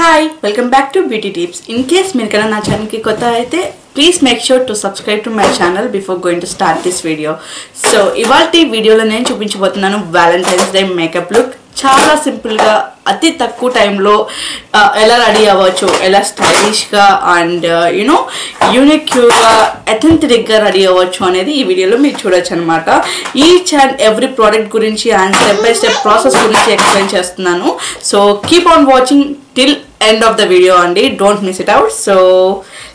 Hi, welcome back to Beauty Tips. In case మీరు కన్నా నా ఛానల్ కి కొత్త అయితే please make sure to subscribe to my channel before going to start this video. So, ఇవాల్టి వీడియోలో నేను చూపించబోతున్నాను Valentine's Day makeup look. చాలా సింపుల్ గా అతి తక్కువ టైం లో ఎలా రెడీ అవ్వచ్చు, ఎలా స్టైలిష్ గా అండ్ యూనిక్ గా అథెంటిక్ గా రెడీ అవ్వచ్చు అనేది ఈ వీడియోలో మీరు చూడొచ్చు అన్నమాట. ఈచ్ అండ్ ఎవ్రీ ప్రోడక్ట్ గురించి and step by step process గురించి ఎక్స్ప్లెయిన్ చేస్తున్నాను. So keep on watching till end of the video and don't miss it out. So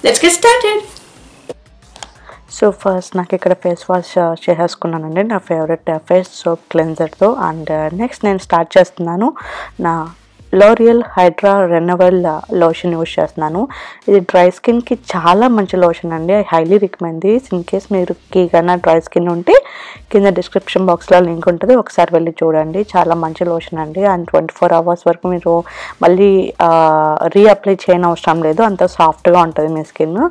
let's get started. So first నాకు ఇక్కడ ఫేస్ వాష్ చేసేసుకున్నానండి నా favourite face soap క్లెన్జర్తో. And next నేను start చేస్తున్నాను నా L'Oreal hydra renewal lotion use చేస్తున్నాను. ఇది డ్రై స్కిన్కి చాలా మంచి లోషన్ అండి. I highly recommend this. In case మీరు కన్నా డ్రై స్కిన్ ఉంటే కింద డిస్క్రిప్షన్ బాక్స్లో లింక్ ఉంటుంది, ఒకసారి వెళ్ళి చూడండి. చాలా మంచి లోషన్ అండి. అండ్ 24 hours వరకు మీరు మళ్ళీ రీఅప్లై చేయని అవసరం లేదు, అంత సాఫ్ట్గా ఉంటుంది మీ స్కిన్.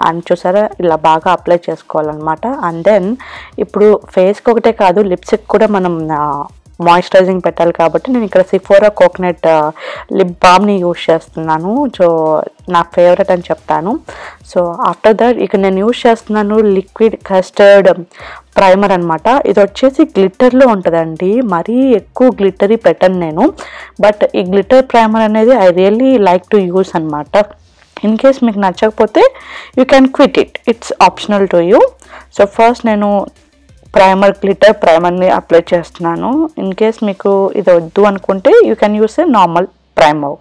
అండ్ చూసారా ఇలా బాగా అప్లై చేసుకోవాలన్నమాట. అండ్ దెన్ ఇప్పుడు ఫేస్కి ఒకటే కాదు లిప్స్కి కూడా మనం మాయిశ్చరైజింగ్ పెట్టాలి కాబట్టి నేను ఇక్కడ సిఫోరా కోకోనట్ లిప్ బామ్ని యూజ్ చేస్తున్నాను. సో నా ఫేవరెట్ అని చెప్తాను. సో ఆఫ్టర్ దట్ ఇక నేను యూజ్ చేస్తున్నాను లిక్విడ్ కస్టర్డ్ ప్రైమర్ అనమాట. ఇది వచ్చేసి గ్లిట్టర్లో ఉంటుందండి, మరీ ఎక్కువ గ్లిట్టరీ పెట్టను నేను. బట్ ఈ గ్లిటర్ ప్రైమర్ అనేది I really like to use అనమాట. ఇన్ కేస్ మీకు నచ్చకపోతే you can quit it, it's optional to you. So first నేను గ్లిటర్ ప్రైమర్ని అప్లై చేస్తున్నాను. ఇన్ కేస్ మీకు ఇది వద్దు అనుకుంటే you can use A normal primer.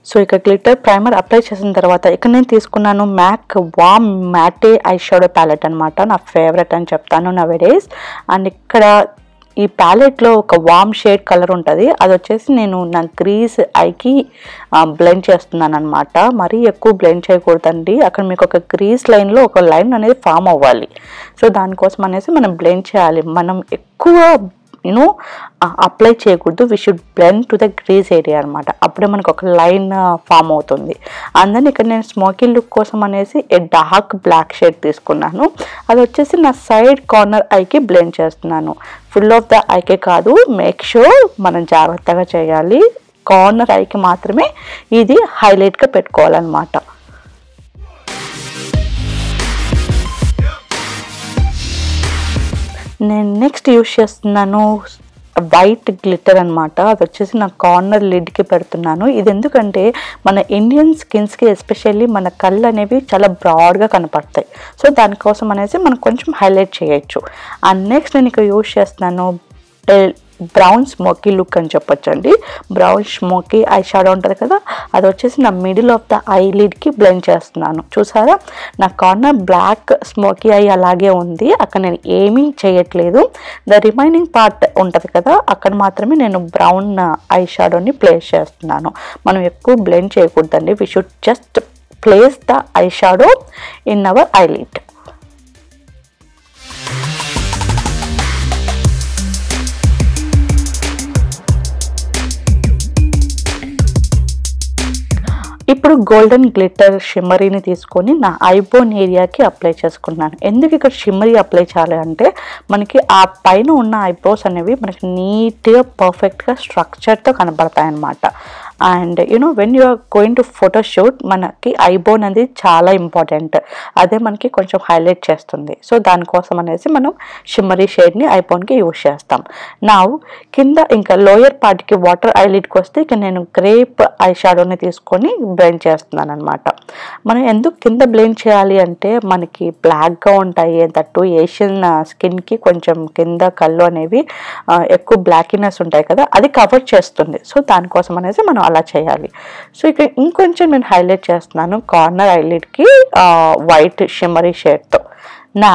So ఇక గ్లిటర్ ప్రైమర్ అప్లై చేసిన తర్వాత ఇక్కడ నేను తీసుకున్నాను మ్యాక్ వామ్ మ్యాటే ఐ షాడో ప్యాలెట్ అనమాట. నా ఫేవరెట్ అని చెప్తాను నవేడేస్. అండ్ ఇక్కడ ఈ ప్యాలెట్లో ఒక వామ్ షేడ్ కలర్ ఉంటుంది, అది వచ్చేసి నేను నా గ్రీస్ ఐకి బ్లెండ్ చేస్తున్నాను అనమాట. మరీ ఎక్కువ బ్లెండ్ చేయకూడదండి, అక్కడ మీకు ఒక గ్రీస్ లైన్లో ఒక లైన్ అనేది ఫామ్ అవ్వాలి. సో దానికోసం అనేసి మనం బ్లెండ్ చేయాలి. మనం ఎక్కువ అప్లై చేయకూడదు, we should blend to the crease area అనమాట. అప్పుడే మనకు ఒక లైన్ ఫామ్ అవుతుంది. అందుకని ఇక్కడ నేను స్మోకీ లుక్ కోసం అనేసి ఏ డార్క్ బ్లాక్ షేడ్ తీసుకున్నాను. అది వచ్చేసి నా సైడ్ కార్నర్ ఐకి బ్లెండ్ చేస్తున్నాను. ఫుల్ ఆఫ్ ద ఐకే కాదు, మేక్ షూర్ మనం జాగ్రత్తగా చేయాలి. కార్నర్ ఐకి మాత్రమే ఇది హైలైట్గా పెట్టుకోవాలన్నమాట. నేను నెక్స్ట్ యూజ్ చేస్తున్నాను వైట్ గ్లిటర్ అనమాట. అది వచ్చేసి నా కార్నర్ లిడ్కి పెడుతున్నాను. ఇది ఎందుకంటే మన ఇండియన్ స్కిన్స్కి ఎస్పెషల్లీ మన కళ్ళు అనేవి చాలా బ్రాడ్గా కనపడతాయి. సో దానికోసం అనేసి మనం కొంచెం హైలైట్ చేయొచ్చు. అండ్ నెక్స్ట్ నేను ఇక్కడ యూజ్ చేస్తున్నాను బ్రౌన్ స్మోకీ లుక్ అని చెప్పొచ్చు అండి. బ్రౌన్ స్మోకీ ఐ షాడో ఉంటుంది కదా, అది వచ్చేసి నా మిడిల్ ఆఫ్ ద ఐ లిడ్కి బ్లెండ్ చేస్తున్నాను. చూసారా నా కార్నర్ బ్లాక్ స్మోకీ ఐ అలాగే ఉంది, అక్కడ నేను ఏమీ చేయట్లేదు. ద రిమైనింగ్ పార్ట్ ఉంటుంది కదా, అక్కడ మాత్రమే నేను బ్రౌన్ ఐ షాడోని ప్లేస్ చేస్తున్నాను. మనం ఎక్కువ బ్లెండ్ చేయకూడదండి, we should just place the eye shadow in our I lid. ఇప్పుడు గోల్డెన్ గ్లిటర్ షిమ్మరీని తీసుకొని నా ఐబోన్ ఏరియాకి అప్లై చేసుకున్నాను. ఎందుకు ఇక్కడ షిమ్మరీ అప్లై చేయాలి అంటే మనకి ఆ పైన ఉన్న ఐబ్రోస్ అనేవి మనకి నీట్గా పర్ఫెక్ట్గా స్ట్రక్చర్తో కనబడతాయి అన్నమాట. And when you are going to photoshoot మనకి ఐబోన్ అనేది చాలా ఇంపార్టెంట్, అదే మనకి కొంచెం హైలైట్ చేస్తుంది. సో దానికోసం అనేసి మనం షిమ్మరీ షేడ్ని ఐబోన్కి యూజ్ చేస్తాం. నా కింద ఇంకా లోయర్ పార్ట్కి వాటర్ ఐలిడ్కి వస్తే ఇక నేను గ్రేప్ ఐ షాడోని తీసుకొని బ్లెండ్ చేస్తున్నాను అనమాట. మనం ఎందుకు కింద బ్లెండ్ చేయాలి అంటే మనకి బ్లాక్గా ఉంటాయి, దట్టు ఏషియన్ స్కిన్కి కొంచెం కింద కళ్ళు అనేవి ఎక్కువ బ్లాకినెస్ ఉంటాయి కదా, అది కవర్ చేస్తుంది. సో దానికోసం అనేసి మనం అలా అలా చేయాలి. సో ఇక్కడ ఇంకొంచెం నేను హైలైట్ చేస్తున్నాను కార్నర్ ఐలిడ్కి వైట్ షిమ్మరీ షేడ్తో. నా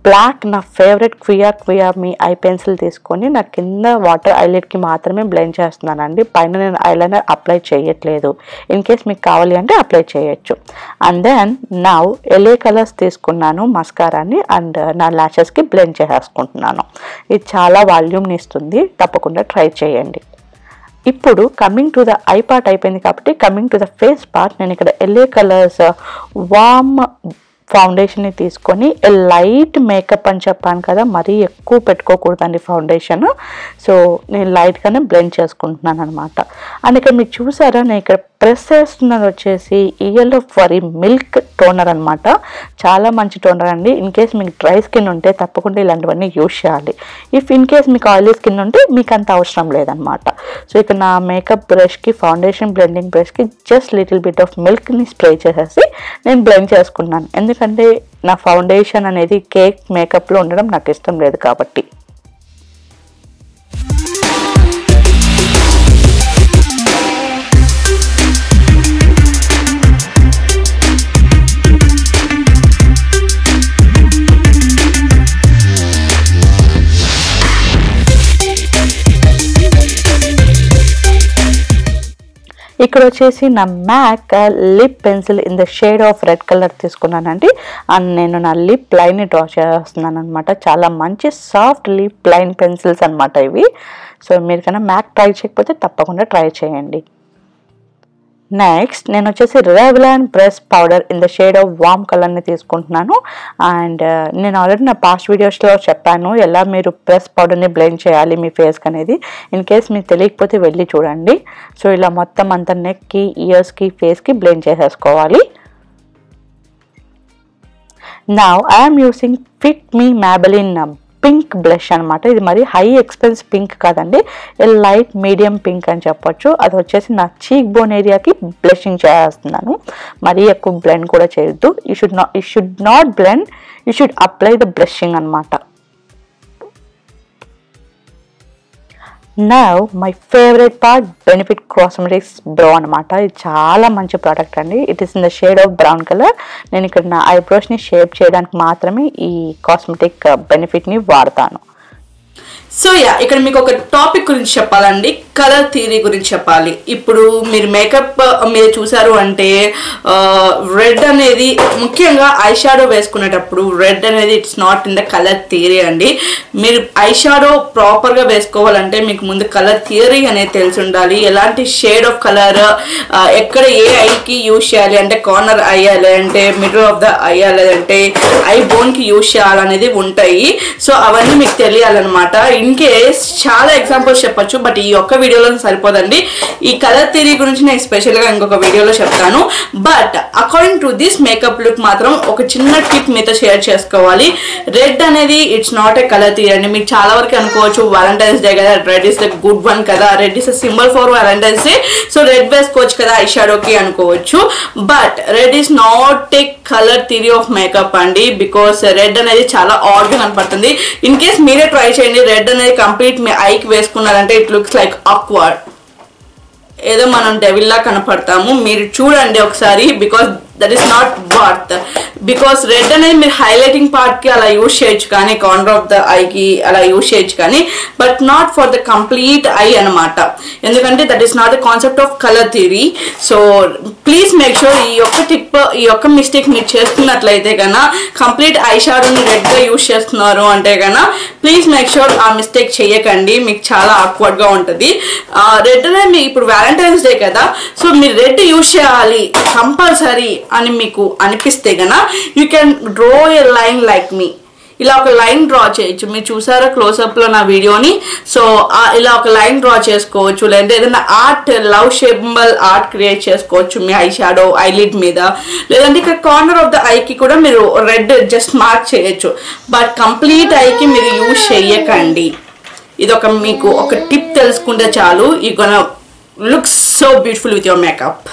బ్లాక్ నా ఫేవరెట్ క్వియా మీ ఐ పెన్సిల్ తీసుకొని నా కింద వాటర్ ఐలైట్కి మాత్రమే బ్లెండ్ చేస్తున్నానండి. పైన నేను ఐలైనర్ అప్లై చేయట్లేదు. ఇన్ కేస్ మీకు కావాలి అంటే అప్లై చేయొచ్చు. అండ్ దెన్ నా ఎల్ఏ కలర్స్ తీసుకున్నాను మస్కారాని అండ్ నా ల్యాషెస్కి బ్లెండ్ చేసేసుకుంటున్నాను. ఇది చాలా వాల్యూమ్ని ఇస్తుంది, తప్పకుండా ట్రై చేయండి. ఇప్పుడు coming to the I part అయిపోయింది కాబట్టి coming to the face part నేను ఇక్కడ ఎల్ఏ కలర్స్ వామ్ ఫౌండేషన్ని తీసుకొని లైట్ మేకప్ అని చెప్పాను కదా, మరీ ఎక్కువ పెట్టుకోకూడదండి ఫౌండేషన్. సో నేను లైట్గానే బ్లెండ్ చేసుకుంటున్నాను అనమాట. అండ్ ఇక్కడ మీరు చూసారా నేను ఇక్కడ ప్రెస్ చేస్తున్నది వచ్చేసి ఈఎల్ ఫర్ మిల్క్ టోనర్ అనమాట. చాలా మంచి టోనర్ అండి. ఇన్ కేస్ మీకు డ్రై స్కిన్ ఉంటే తప్పకుండా ఇలాంటివన్నీ యూజ్ చేయాలి. ఇఫ్ ఇన్ కేస్ మీకు ఆయిలీ స్కిన్ ఉంటే మీకు అంత అవసరం లేదనమాట. సో ఇక్కడ నా మేకప్ బ్రష్కి ఫౌండేషన్ బ్లెండింగ్ బ్రష్కి జస్ట్ లిటిల్ బిట్ ఆఫ్ మిల్క్ని స్ప్రే చేసేసి నేను బ్లెండ్ చేసుకున్నాను. ఎందుకంటే నా ఫౌండేషన్ అనేది కేక్ మేకప్లో ఉండడం నాకు ఇష్టం లేదు కాబట్టి. ఇక్కడ వచ్చేసి నా MAC lip pencil in the shade of red colour తీసుకున్నానండి. అండ్ నేను నా లిప్ లైన్ని డ్రా చేస్తున్నాను అనమాట. చాలా మంచి సాఫ్ట్ లిప్ లైన్ పెన్సిల్స్ అనమాట ఇవి. సో మీరు కన్నా మ్యాక్ ట్రై చేయకపోతే తప్పకుండా ట్రై చేయండి. నెక్స్ట్ నేను వచ్చేసి Revlon press powder in the shade of warm కలర్ని తీసుకుంటున్నాను. అండ్ నేను ఆల్రెడీ నా పాస్ట్ వీడియోస్లో చెప్పాను ఎలా మీరు ప్రెస్ పౌడర్ని బ్లెండ్ చేయాలి మీ ఫేస్కి అనేది. ఇన్ కేస్ మీకు తెలియకపోతే వెళ్ళి చూడండి. సో ఇలా మొత్తం అంతా నెక్కి, ఇయర్స్కి, ఫేస్కి బ్లెండ్ చేసేసుకోవాలి. Now I'm using fit me Maybelline pink blush అనమాట. ఇది మరి హై ఎక్స్పెన్స్ పింక్ కాదండి, లైట్ మీడియం పింక్ అని చెప్పొచ్చు. అది వచ్చేసి నా చీక్ బోన్ ఏరియాకి బ్లషింగ్ చేస్తున్నాను. మరీ ఎక్కువ బ్లెండ్ కూడా చేయొద్దు. You should not blend, you should apply the blushing అనమాట. Now my favourite part Benefit Cosmetics brow అనమాట. ఇది చాలా మంచి ప్రోడక్ట్ అండి. It is in the shade of brown colour. నేను ఇక్కడ నా ఐబ్రోస్ని షేప్ చేయడానికి మాత్రమే ఈ కాస్మెటిక్ బెనిఫిట్ని వాడతాను. సో ఇక్కడ మీకు ఒక టాపిక్ గురించి చెప్పాలండి, కలర్ థియరీ గురించి చెప్పాలి. ఇప్పుడు మీరు మేకప్ మీరు చూసారు అంటే రెడ్ అనేది ముఖ్యంగా ఐ షాడో వేసుకునేటప్పుడు రెడ్ అనేది it's not in the colour theory అండి. మీరు ఐ షాడో ప్రాపర్గా వేసుకోవాలంటే మీకు ముందు కలర్ థియరీ అనేది తెలిసి ఉండాలి. ఎలాంటి షేడ్ ఆఫ్ కలర్ ఎక్కడ ఏ ఐకి యూజ్ చేయాలి, అంటే కార్నర్ అయ్యా లేదంటే మిడిల్ ఆఫ్ ద అయ్యా లేదంటే ఐ బోన్కి యూజ్ చేయాలనేది ఉంటాయి. సో అవన్నీ మీకు తెలియాలన్నమాట. ఇన్ కేస్ చాలా ఎగ్జాంపుల్స్ చెప్పొచ్చు, బట్ ఈ ఒక్క వీడియోలో సరిపోదండి. ఈ కలర్ థియరీ గురించి నేను స్పెషల్గా ఇంకొక వీడియోలో చెప్తాను. But according to this makeup look మాత్రం ఒక చిన్న టిప్ మీతో షేర్ చేసుకోవాలి. రెడ్ అనేది it's not a colour theory అండి. మీకు చాలా వరకు అనుకోవచ్చు వాలంటైన్స్ డే కదా, red is the good one కదా, red is the symbol for Valentine's day, so red వేసుకోవచ్చు కదా ఐ షాడోకి అనుకోవచ్చు. But red is not a colour theory of makeup అండి. బికాస్ రెడ్ అనేది చాలా ఆడ్గా కనపడుతుంది. ఇన్ కేస్ మీరే ట్రై చేయండి. రెడ్ అనేది కంప్లీట్ మీ ఐకి వేసుకున్నారంటే ఇట్ లుక్స్ లైక్ ఆక్వర్డ్, ఏదో మనం డెవిల్లా కనపడతాము. మీరు చూడండి ఒకసారి. Because that is not worth. Because red అనేది మీరు హైలైటింగ్ పార్ట్కి అలా యూజ్ చేయొచ్చు కానీ, కార్నర్ ఆఫ్ ద ఐకి అలా యూజ్ చేయొచ్చు కానీ, but not for the complete I అనమాట. ఎందుకంటే that is not the concept of colour theory. So please make sure ఈ యొక్క మిస్టేక్ మీరు చేస్తున్నట్లయితే కన్నా, కంప్లీట్ ఐ షాడోని రెడ్గా యూజ్ చేస్తున్నారు అంటే కన్నా ప్లీజ్ మేక్ షూర్ ఆ మిస్టేక్ చేయకండి. మీకు చాలా ఆక్వర్డ్గా ఉంటుంది. రెడ్ అనేది మీకు ఇప్పుడు వ్యాలంటైన్స్ డే కదా, సో మీరు రెడ్ యూజ్ చేయాలి కంపల్సరీ అని మీకు అనిపిస్తే gonna you can draw a line like me. ఇలా ఒక లైన్ డ్రా చేయొచ్చు. మీరు చూసారా క్లోజ్అప్లో నా వీడియోని. సో ఇలా ఒక లైన్ డ్రా చేసుకోవచ్చు. లేదంటే ఏదైనా ఆర్ట్ లవ్ షేబుల్ ఆర్ట్ క్రియేట్ చేసుకోవచ్చు మీ ఐ షాడో ఐలిడ్ మీద. లేదంటే ఇక్కడ కార్నర్ ఆఫ్ ద ఐకి కూడా మీరు రెడ్ జస్ట్ మార్క్ చేయొచ్చు. బట్ కంప్లీట్ ఐకి మీరు యూజ్ చేయకండి. ఇది మీకు ఒక టిప్ తెలుసుకుంటే చాలు. You gonna look so beautiful with your makeup.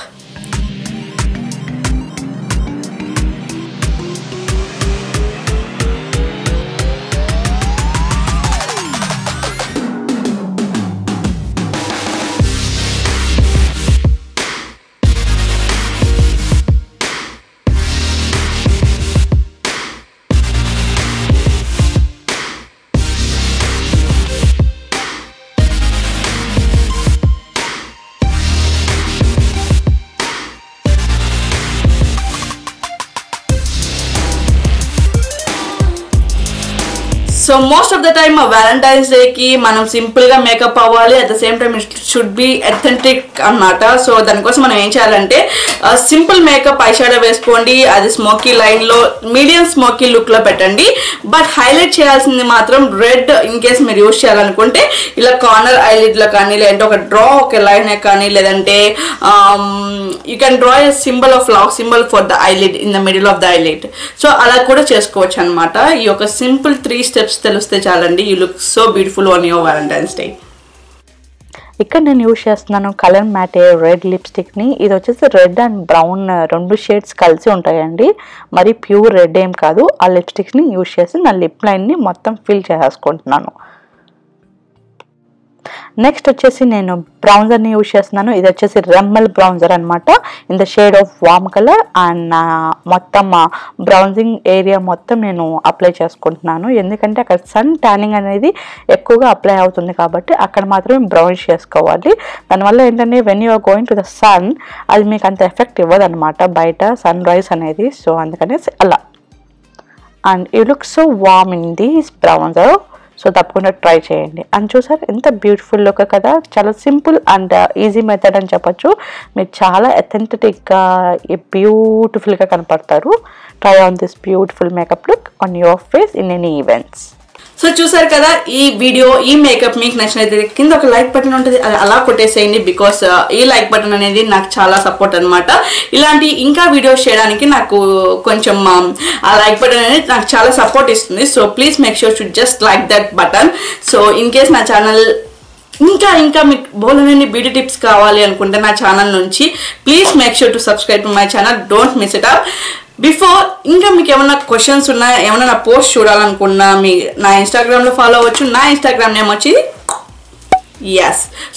So most of the time Valentine's డేకి మనం సింపుల్గా మేకప్ అవ్వాలి, at the same time it should be authentic అన్నమాట. సో దానికోసం మనం ఏం చేయాలంటే సింపుల్ మేకప్ ఐ షాడో వేసుకోండి, అది స్మోకీ లైన్లో మీడియం స్మోకీ లుక్లో పెట్టండి. బట్ హైలైట్ చేయాల్సింది మాత్రం రెడ్. ఇన్ కేస్ మీరు యూజ్ చేయాలనుకుంటే ఇలా కార్నర్ ఐలిడ్లో కానీ, లేదంటే ఒక లైన్ కానీ, లేదంటే you can draw a symbol of love symbol for the eyelid in the middle of the eyelid. So అలా కూడా చేసుకోవచ్చు అనమాట. ఈ యొక్క సింపుల్ 3 steps తెలిస్తే చాలండి. You look so beautiful on your Valentine's day. ఇక్కడ నేను యూజ్ చేస్తున్నాను కలర్ మ్యాటే రెడ్ లిప్స్టిక్ని. ఇది వచ్చేసి రెడ్ అండ్ బ్రౌన్ 2 షేడ్స్ కలిసి ఉంటాయండి, మరి ప్యూర్ రెడ్ ఏం కాదు. ఆ లిప్స్టిక్ని యూజ్ చేసి నా లిప్ లైన్ని మొత్తం ఫిల్ చేసుకుంటున్నాను. నెక్స్ట్ వచ్చేసి నేను బ్రౌన్జర్ని యూజ్ చేస్తున్నాను. ఇది వచ్చేసి రెమ్మల్ బ్రౌన్జర్ అనమాట, in the shade of warm colour. And మొత్తం బ్రౌన్జింగ్ ఏరియా మొత్తం నేను అప్లై చేసుకుంటున్నాను, ఎందుకంటే అక్కడ సన్ ట్యానింగ్ అనేది ఎక్కువగా అప్లై అవుతుంది కాబట్టి అక్కడ మాత్రమే బ్రౌనిష్ చేసుకోవాలి. దానివల్ల ఏంటంటే when you are going to the sun అది మీకు అంత ఎఫెక్ట్ ఇవ్వదు అనమాట, బయట సన్ రైజ్ అనేది. సో అందుకనేసి అలా. And you look so warm in this bronzer. So తప్పకుండా ట్రై చేయండి. అండ్ చూసారు ఎంత బ్యూటిఫుల్ లుక్ కదా, చాలా సింపుల్ అండ్ ఈజీ మెథడ్ అని చెప్పొచ్చు. మీరు చాలా అథెంటిక్గా బ్యూటిఫుల్గా కనపడతారు. Try on this beautiful makeup look on your face in any events. So చూసారు కదా ఈ వీడియో, ఈ మేకప్ మీకు నచ్చినైతే కింద ఒక లైక్ బటన్ ఉంటుంది, అది అలా కొట్టేసేయండి. బికాస్ ఈ లైక్ బటన్ అనేది నాకు చాలా సపోర్ట్ అనమాట. ఇలాంటి ఇంకా వీడియోస్ చేయడానికి నాకు కొంచెం ఆ లైక్ బటన్ అనేది నాకు చాలా సపోర్ట్ ఇస్తుంది. So please make sure to just like that button. So in case నా ఛానల్ ఇంకా మీకు బోలెడన్ని బ్యూటీ టిప్స్ కావాలి అనుకుంటే నా ఛానల్ నుంచి please make sure to subscribe to my channel. Don't miss it up. Before ఇంకా మీకు ఏమైనా క్వశ్చన్స్ ఉన్నాయా, ఏమైనా నా పోస్ట్ చూడాలనుకున్నా మీ నా ఇన్స్టాగ్రామ్లో ఫాలో అవ్వచ్చు. నా ఇన్స్టాగ్రామ్ నేమ్ వచ్చి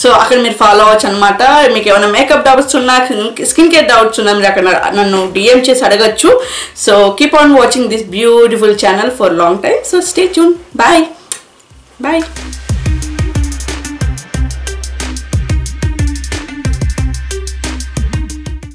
సో అక్కడ మీరు ఫాలో అవ్వచ్చు అనమాట. మీకు ఏమైనా మేకప్ డౌట్స్ ఉన్నా, స్కిన్ కేర్ డౌట్స్ ఉన్నా, మీరు అక్కడ నన్ను డిఎం చేసి అడగచ్చు. So keep on watching this beautiful channel for long time. So stay tune. Bye.